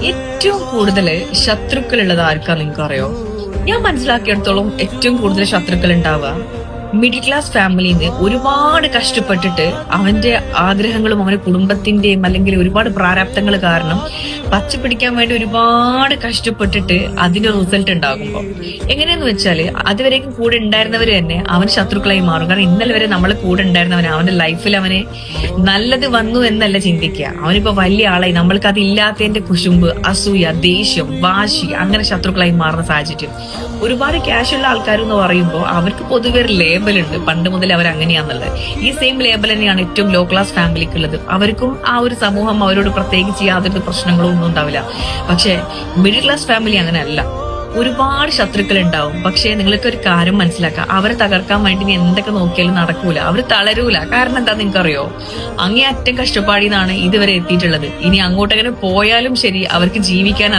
ഏറ്റവും കൂടുതൽ ശത്രുക്കൾ ഉള്ളത് ആർക്കാ നിങ്ങൾക്ക് അറിയോ? ഞാൻ മനസ്സിലാക്കിയിടത്തോളം ഏറ്റവും കൂടുതൽ ശത്രുക്കൾ ഉണ്ടാവുക മിഡിൽ ക്ലാസ് ഫാമിലിയിൽ നിന്ന് ഒരുപാട് കഷ്ടപ്പെട്ടിട്ട് അവന്റെ ആഗ്രഹങ്ങളും അവന്റെ കുടുംബത്തിന്റെയും അല്ലെങ്കിൽ ഒരുപാട് പ്രാരാബ്ദങ്ങൾ കാരണം പച്ചപ്പിടിക്കാൻ വേണ്ടി ഒരുപാട് കഷ്ടപ്പെട്ടിട്ട് അതിന്റെ റിസൾട്ട് ഉണ്ടാകുമ്പോൾ എങ്ങനെയെന്ന് വെച്ചാല് അതുവരേക്കും കൂടെ ഉണ്ടായിരുന്നവര് തന്നെ അവൻ ശത്രുക്കളായി മാറും. കാരണം ഇന്നലെ വരെ നമ്മളെ കൂടെ ഉണ്ടായിരുന്നവന് അവന്റെ ലൈഫിൽ അവന് നല്ലത് വന്നു എന്നല്ല ചിന്തിക്കുക. അവനിപ്പോ വലിയ ആളായി, നമ്മൾക്ക് അത് ഇല്ലാത്തതിന്റെ കുശുമ്പ്, അസൂയ, ദേഷ്യം, വാശി, അങ്ങനെ ശത്രുക്കളായി മാറുന്ന സാഹചര്യം. ഒരുപാട് ക്യാഷ് ഉള്ള ആൾക്കാർ എന്ന് പറയുമ്പോൾ അവർക്ക് പൊതുവെ ഒരു ലേബൽ ഉണ്ട്, പണ്ട് മുതൽ അവർ അങ്ങനെയാന്നുള്ളത്. ഈ സെയിം ലേബൽ തന്നെയാണ് ഏറ്റവും ലോ ക്ലാസ് ഫാമിലിക്കുള്ളത്. അവർക്കും ആ ഒരു സമൂഹം അവരോട് പ്രത്യേകിച്ച് യാതൊരു പ്രശ്നങ്ങളും ഒന്നും ഉണ്ടാവില്ല. പക്ഷെ മിഡിൽ ക്ലാസ് ഫാമിലി അങ്ങനെ അല്ല. ഒരുപാട് ശത്രുക്കൾ ഉണ്ടാവും. പക്ഷെ നിങ്ങൾക്ക് ഒരു കാര്യം മനസ്സിലാക്കാം, അവരെ തകർക്കാൻ വേണ്ടി നീ എന്തൊക്കെ നോക്കിയാലും നടക്കൂല, അവർ തളരൂല. കാരണം എന്താ നിങ്ങൾക്കറിയോ? അങ്ങേ അറ്റം കഷ്ടപ്പാടിന്നാണ് ഇതുവരെ എത്തിയിട്ടുള്ളത്. ഇനി അങ്ങോട്ടങ്ങനെ പോയാലും ശരി, അവർക്ക് ജീവിക്കാൻ